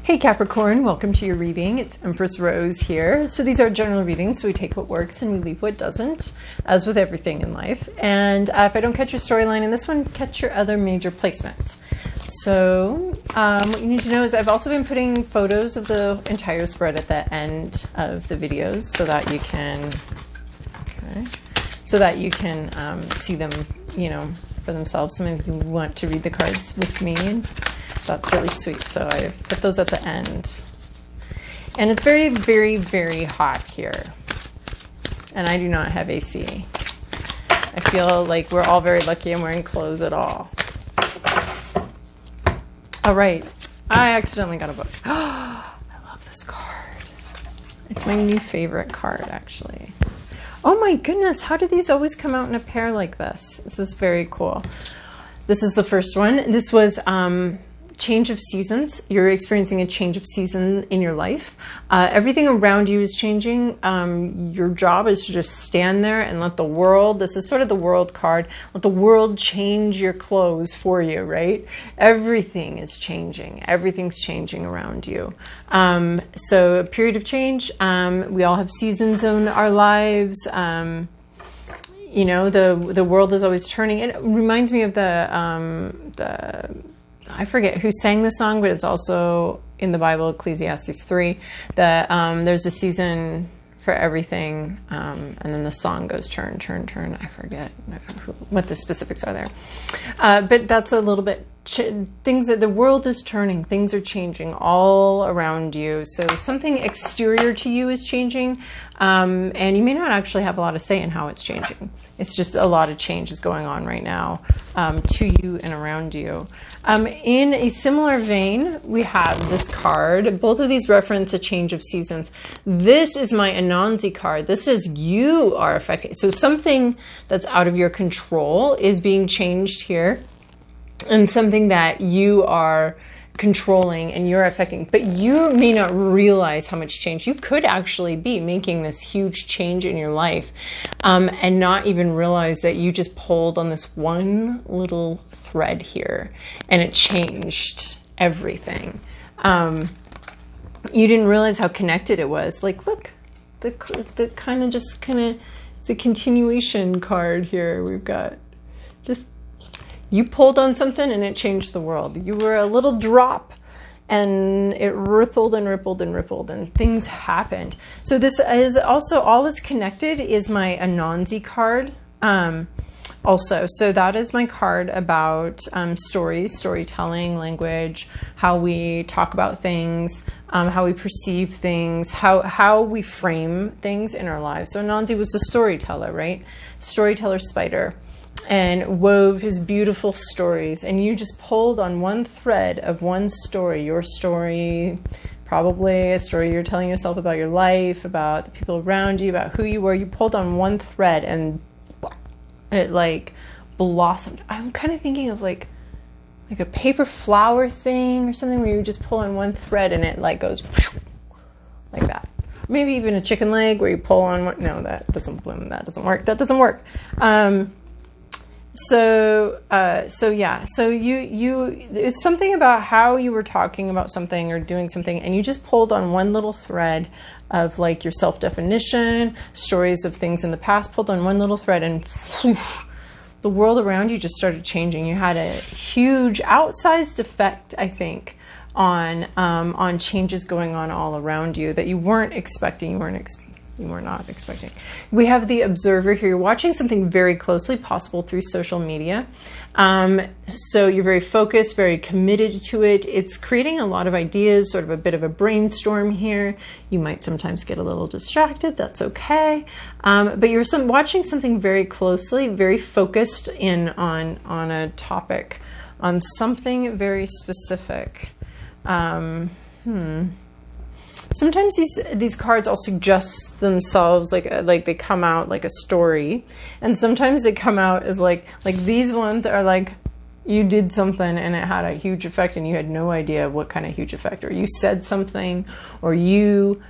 Hey Capricorn, welcome to your reading. It's Empress Rose here. So these are general readings, so we take what works and we leave what doesn't, as with everything in life. And if I don't catch your storyline in this one, catch your other major placements. So what you need to know is I've also been putting photos of the entire spread at the end of the videos so that you can see them, for themselves. Some of you want to read the cards with me, and that's really sweet. So I've put those at the end. And it's very, very, very hot here. And I do not have AC. I feel like we're all very lucky I'm wearing clothes at all. All right. I accidentally got a book. I love this card. It's my new favorite card, actually. Oh my goodness. How do these always come out in a pair like this? This is very cool. This is the first one. This was change of seasons. You're experiencing a change of season in your life. Everything around you is changing. Your job is to just stand there and let the world, this is sort of the world card, let the world change your clothes for you, right? Everything is changing. Everything's changing around you. So a period of change. We all have seasons in our lives. The world is always turning. It reminds me of I forget who sang the song, but it's also in the Bible, Ecclesiastes 3, that there's a season for everything, and then the song goes turn, turn, turn. I forget what the specifics are there. But that's a little bit, things that the world is turning, things are changing all around you. So something exterior to you is changing, and you may not actually have a lot of say in how it's changing. It's just a lot of change is going on right now to you and around you. In a similar vein, we have this card. Both of these reference a change of seasons. This is my Anansi card. This is you are affecting. So something that's out of your control is being changed here, and something that you are controlling and you're affecting, but you may not realize how much change. You could actually be making this huge change in your life and not even realize that you just pulled on this one little thread here and it changed everything. You didn't realize how connected it was. Like, look, the kind of it's a continuation card here. We've got just, you pulled on something and it changed the world. You were a little drop and it rippled and rippled and rippled and things happened. So this is also, all that's connected is my Anansi card also. So that is my card about stories, storytelling, language, how we talk about things, how we perceive things, how we frame things in our lives. So Anansi was the storyteller, right? Storyteller spider. And wove his beautiful stories, and you just pulled on one thread of one story, your story, probably a story you're telling yourself about your life, about the people around you, about who you were. You pulled on one thread and it like blossomed. I'm kind of thinking of like a paper flower thing or something where you just pull on one thread and it like goes like that. Maybe even a chicken leg where you pull on one. No, that doesn't bloom. That doesn't work. That doesn't work. So it's something about how you were talking about something or doing something, and you just pulled on one little thread of like your self-definition, stories of things in the past, pulled on one little thread, and the world around you just started changing. You had a huge outsized effect, I think, on changes going on all around you that you weren't expecting. You were not expecting. We have the observer here. You're watching something very closely, possible through social media. So you're very focused, very committed to it. It's creating a lot of ideas, sort of a bit of a brainstorm here. You might sometimes get a little distracted. That's okay. But you're watching something very closely, very focused in on a topic, on something very specific. Sometimes these cards all suggest themselves like they come out like a story, and sometimes they come out as like these ones are like you did something and it had a huge effect and you had no idea what kind of huge effect, or you said something, or you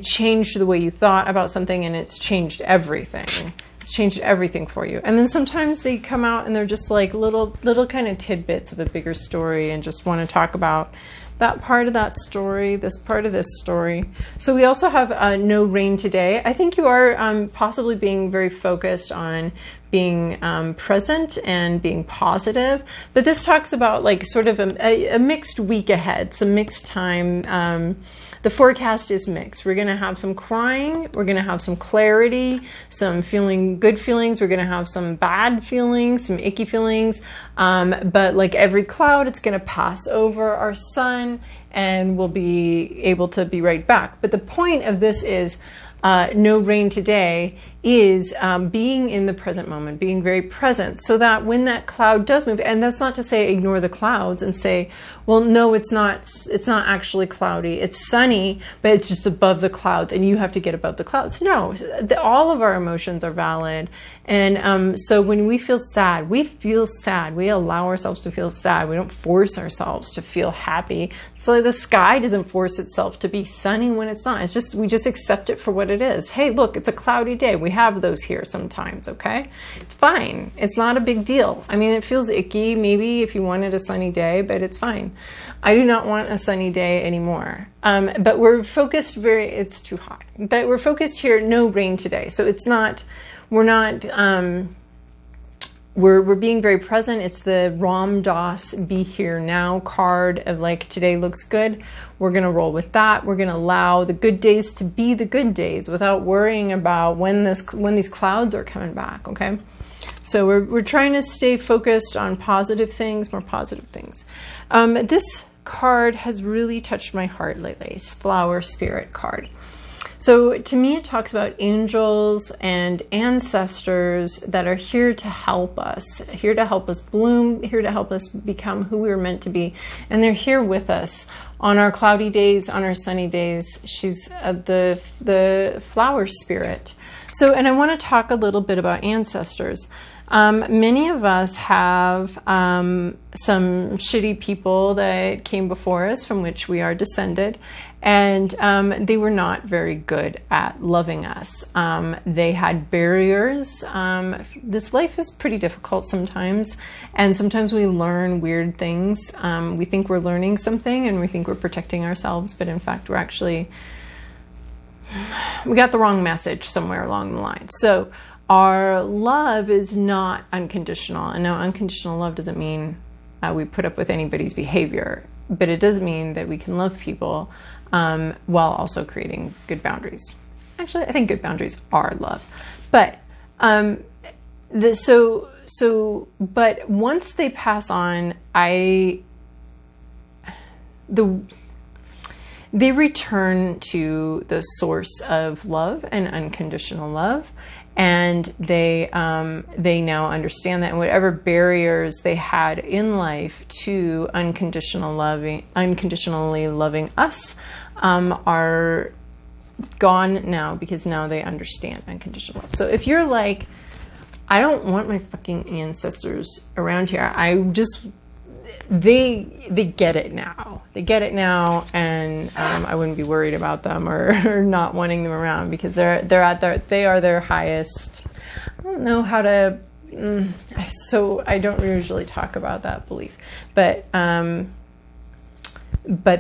changed the way you thought about something and it's changed everything. It's changed everything for you. And then sometimes they come out and they're just like little kind of tidbits of a bigger story and just want to talk about that part of that story, this part of this story. So we also have no rain today. I think you are possibly being very focused on being present and being positive. But this talks about like sort of a mixed week ahead, some mixed time. The forecast is mixed. We're going to have some crying. We're going to have some clarity, some feeling good feelings. We're going to have some bad feelings, some icky feelings. But like every cloud, it's going to pass over our sun and we'll be able to be right back. But the point of this is no rain today is being in the present moment, being very present, so that when that cloud does move, and that's not to say ignore the clouds and say, well, no, it's not actually cloudy, it's sunny, but it's just above the clouds and you have to get above the clouds. No, all of our emotions are valid. And so when we feel sad, we allow ourselves to feel sad. We don't force ourselves to feel happy. So the sky doesn't force itself to be sunny when it's not. It's just, we just accept it for what it is. Hey, look, it's a cloudy day. We have those here sometimes, okay? It's fine. It's not a big deal. I mean, it feels icky maybe if you wanted a sunny day, but it's fine. I do not want a sunny day anymore. But we're focused it's too hot. But we're focused here, no rain today. So it's not, we're being very present. It's the Ram Dass be here now card of like, today looks good. We're going to roll with that. We're going to allow the good days to be the good days without worrying about when these clouds are coming back. Okay. So we're trying to stay focused on positive things, more positive things. This card has really touched my heart lately. It's Flower Spirit card. So to me, it talks about angels and ancestors that are here to help us bloom, here to help us become who we were meant to be. And they're here with us on our cloudy days, on our sunny days. She's the flower spirit. So, and I want to talk a little bit about ancestors. Many of us have some shitty people that came before us from which we are descended, and they were not very good at loving us. They had barriers. This life is pretty difficult sometimes, and sometimes we learn weird things. We think we're learning something and we think we're protecting ourselves, but in fact we got the wrong message somewhere along the line. So our love is not unconditional. And now unconditional love doesn't mean we put up with anybody's behavior, but it does mean that we can love people while also creating good boundaries. Actually, I think good boundaries are love. But but once they pass on, they return to the source of love and unconditional love. And they now understand that, and whatever barriers they had in life to unconditionally loving us are gone now, because now they understand unconditional love. So if you're like, I don't want my fucking ancestors around here, they get it now. They get it now, and I wouldn't be worried about them or not wanting them around, because they are their highest. I don't know how to. So I don't usually talk about that belief, but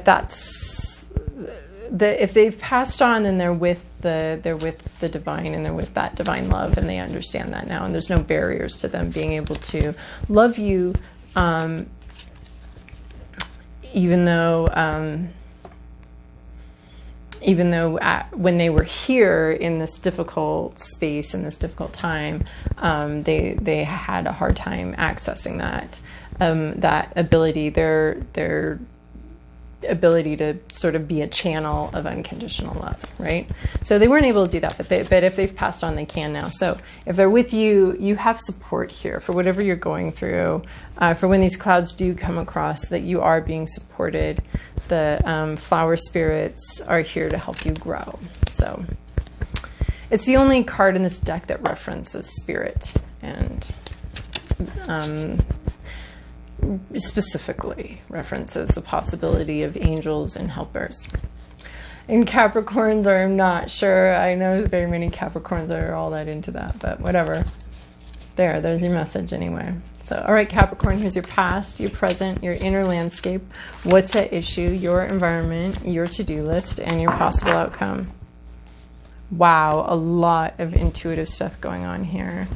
that's if they've passed on, then they're with the divine, and they're with that divine love, and they understand that now, and there's no barriers to them being able to love you. Even though when they were here in this difficult space, in this difficult time, they had a hard time accessing that ability, their ability to sort of be a channel of unconditional love, right? So they weren't able to do that, but if they've passed on, they can now. So if they're with you, you have support here for whatever you're going through, for when these clouds do come across, that you are being supported. The flower spirits are here to help you grow. So it's the only card in this deck that references spirit, and specifically references the possibility of angels and helpers. And Capricorns I'm not sure. I know very many Capricorns are all that into that, but whatever. There's your message anyway. So, all right, Capricorn, here's your past, your present, your inner landscape. What's at issue? Your environment, your to-do list, and your possible outcome. Wow, a lot of intuitive stuff going on here.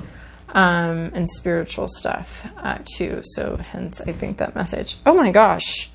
And spiritual stuff too. So hence, I think that message. Oh my gosh.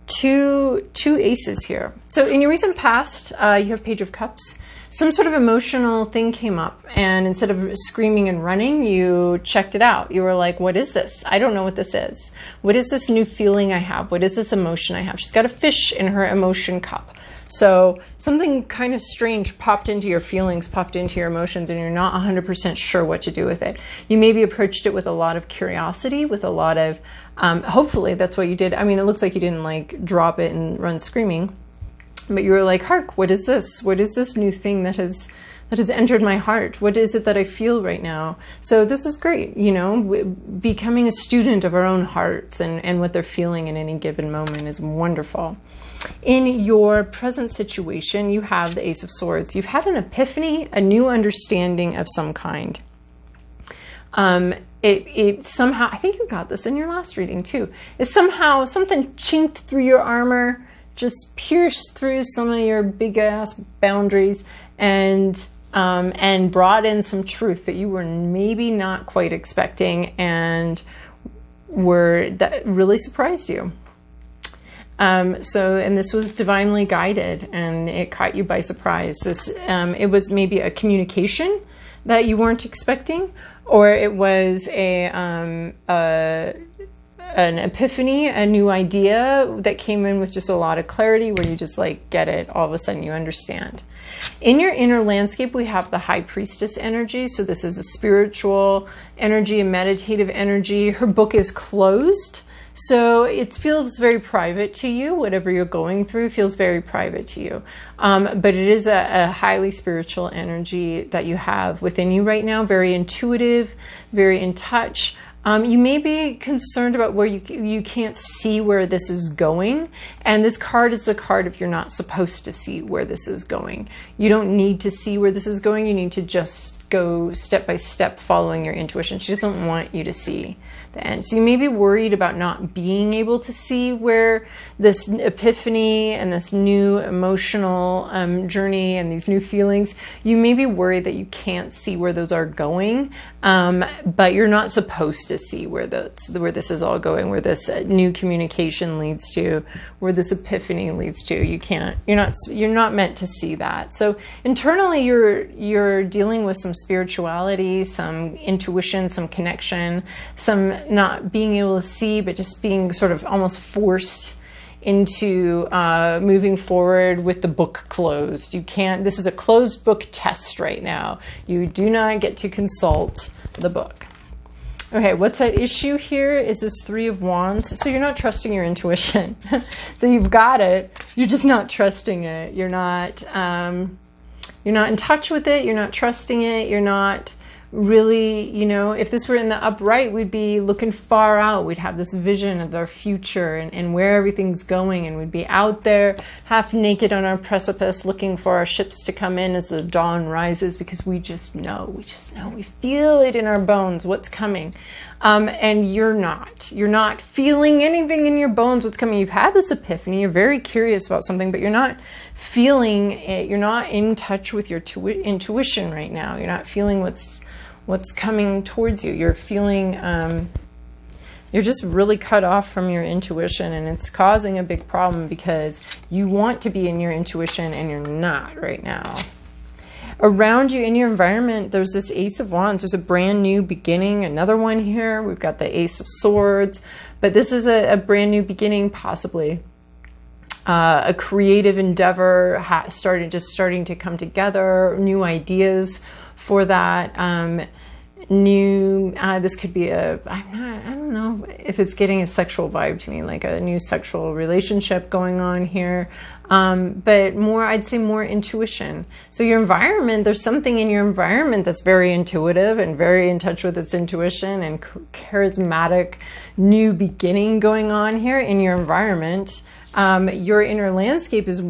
Two aces here. So in your recent past, you have Page of Cups. Some sort of emotional thing came up, and instead of screaming and running, you checked it out. You were like, what is this? I don't know what this is. What is this new feeling I have? What is this emotion I have? She's got a fish in her emotion cup. So something kind of strange popped into your feelings, popped into your emotions, and you're not 100% sure what to do with it. You maybe approached it with a lot of curiosity, with a lot of, hopefully that's what you did. I mean, it looks like you didn't like drop it and run screaming, but you were like, hark, what is this? What is this new thing that has entered my heart? What is it that I feel right now? So this is great, you know, becoming a student of our own hearts and what they're feeling in any given moment is wonderful. In your present situation, you have the Ace of Swords. You've had an epiphany, a new understanding of some kind. It somehow, I think you got this in your last reading too, is somehow something chinked through your armor, just pierced through some of your big ass boundaries and brought in some truth that you were maybe not quite expecting and that really surprised you. And this was divinely guided and it caught you by surprise. It was maybe a communication that you weren't expecting, or it was an epiphany, a new idea that came in with just a lot of clarity where you just like get it. All of a sudden you understand. In your inner landscape, we have the High Priestess energy. So this is a spiritual energy, a meditative energy. Her book is closed. So it feels very private to you. Whatever you're going through feels very private to you. But it is a highly spiritual energy that you have within you right now. Very intuitive, very in touch. You may be concerned about where you can't see where this is going. And this card is the card if you're not supposed to see where this is going. You don't need to see where this is going. You need to just go step by step following your intuition. She doesn't want you to see the end. So you may be worried about not being able to see where this epiphany and this new emotional journey and these new feelings, you may be worried that you can't see where those are going, but you're not supposed to see where this is all going, where this new communication leads to, where this epiphany leads to. You're not meant to see that. So internally you're dealing with some spirituality, some intuition, some connection, some not being able to see, but just being sort of almost forced into moving forward with the book closed. This is a closed book test right now. You do not get to consult the book. Okay, what's at issue here is this Three of Wands. So you're not trusting your intuition. So you've got it, you're just not trusting it. You're not in touch with it, you're not trusting it, you're not really, if this were in the upright, we'd be looking far out. We'd have this vision of our future and where everything's going, and we'd be out there half naked on our precipice looking for our ships to come in as the dawn rises, because we just know, we feel it in our bones what's coming. And you're not feeling anything in your bones what's coming. You've had this epiphany, you're very curious about something, but you're not feeling it. You're not in touch with your intuition right now. You're not feeling what's coming towards you. You're feeling, you're just really cut off from your intuition, and it's causing a big problem because you want to be in your intuition and you're not right now. Around you in your environment, there's this Ace of Wands. There's a brand new beginning. Another one here. We've got the Ace of Swords, but this is a brand new beginning, possibly. A creative endeavor starting to come together, new ideas for that. This could be I don't know if it's getting a sexual vibe to me, like a new sexual relationship going on here. But I'd say more intuition. So your environment, there's something in your environment that's very intuitive and very in touch with its intuition and charismatic new beginning going on here in your environment. Your inner landscape is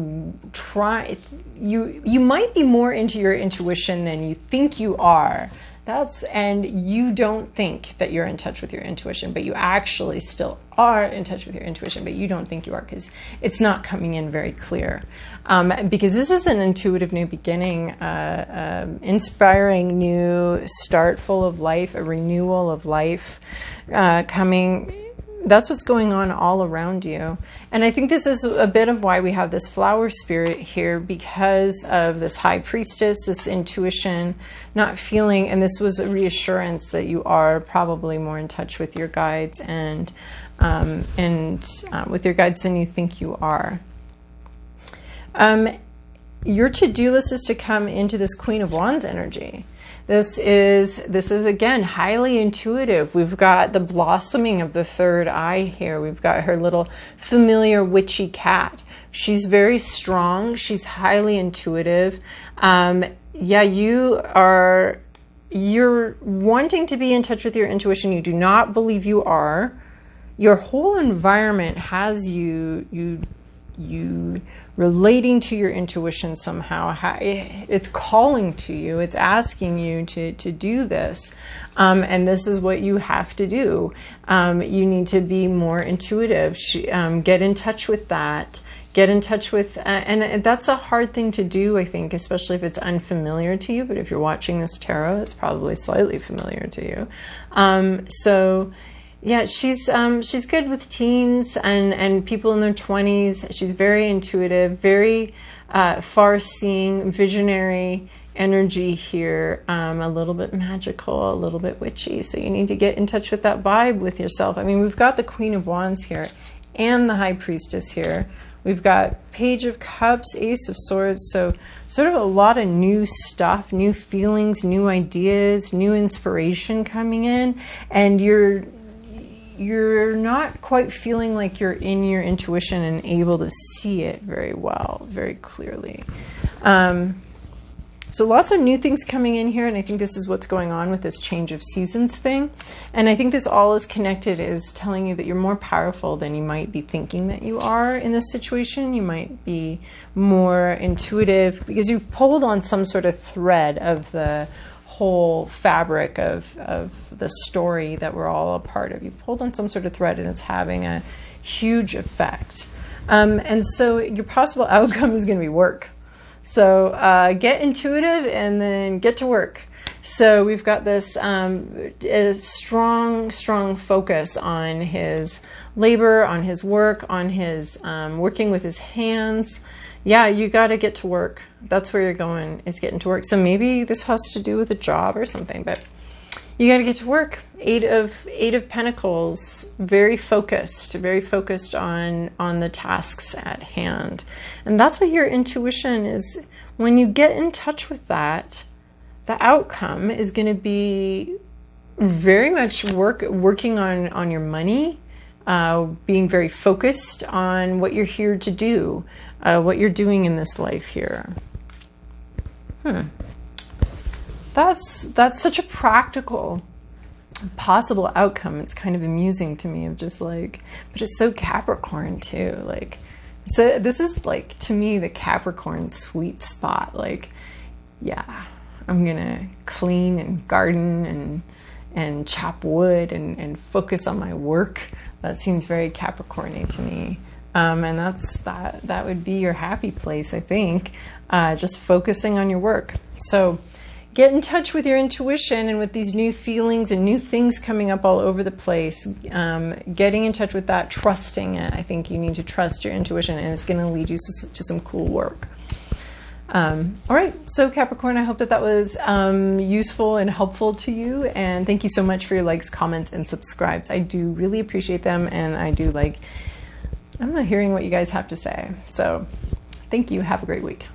you might be more into your intuition than you think you are. And you don't think that you're in touch with your intuition, but you actually still are in touch with your intuition, but you don't think you are because it's not coming in very clear. Because this is an intuitive new beginning, inspiring new start full of life, a renewal of life coming. That's what's going on all around you. And I think this is a bit of why we have this flower spirit here, because of this high priestess, this intuition, not feeling, and this was a reassurance that you are probably more in touch with your guides and with your guides than you think you are. Your to-do list is to come into this Queen of Wands energy. This is again highly intuitive. We've got the blossoming of the third eye here. We've got her little familiar witchy cat. She's very strong. She's highly intuitive. Yeah, you're wanting to be in touch with your intuition. You do not believe you are. Your whole environment has you relating to your intuition somehow. It's calling to you. It's asking you to do this. And this is what you have to do. You need to be more intuitive. Get in touch with that. Get in touch with, and that's a hard thing to do, I think, especially if it's unfamiliar to you. But if you're watching this tarot, it's probably slightly familiar to you. So yeah, she's good with teens and people in their 20s. She's very intuitive, very far-seeing, visionary energy here, a little bit magical, a little bit witchy. So you need to get in touch with that vibe with yourself. I mean, we've got the Queen of Wands here and the High Priestess here. We've got Page of Cups, Ace of Swords. So sort of a lot of new stuff, new feelings, new ideas, new inspiration coming in. And you're not quite feeling like you're in your intuition and able to see it very well, very clearly. So lots of new things coming in here, and I think this is what's going on with this change of seasons thing. And I think this all is connected, is telling you that you're more powerful than you might be thinking that you are in this situation. You might be more intuitive because you've pulled on some sort of thread of the whole fabric of the story that we're all a part of. You've pulled on some sort of thread and it's having a huge effect. And so your possible outcome is going to be work. So get intuitive and then get to work. So we've got this strong focus on his labor, on his work, on his working with his hands. Yeah, you got to get to work. That's where you're going, is getting to work. So maybe this has to do with a job or something, but you got to get to work. Eight of Pentacles, very focused on the tasks at hand. And that's what your intuition is. When you get in touch with that, the outcome is going to be very much working on your money, being very focused on what you're here to do, what you're doing in this life here. That's such a practical possible outcome. It's kind of amusing to me, of just like, but it's so Capricorn too. Like, so this is like, to me, the Capricorn sweet spot. Like, yeah, I'm gonna clean and garden and chop wood and focus on my work. That seems very Capricorn-y to me. And that would be your happy place, I think. Just focusing on your work. So get in touch with your intuition, and with these new feelings and new things coming up all over the place, getting in touch with that, trusting it. I think you need to trust your intuition, and it's going to lead you to some cool work. All right, so Capricorn, I hope that was useful and helpful to you, and thank you so much for your likes, comments, and subscribes. I do really appreciate them, and I'm not hearing what you guys have to say. So thank you. Have a great week.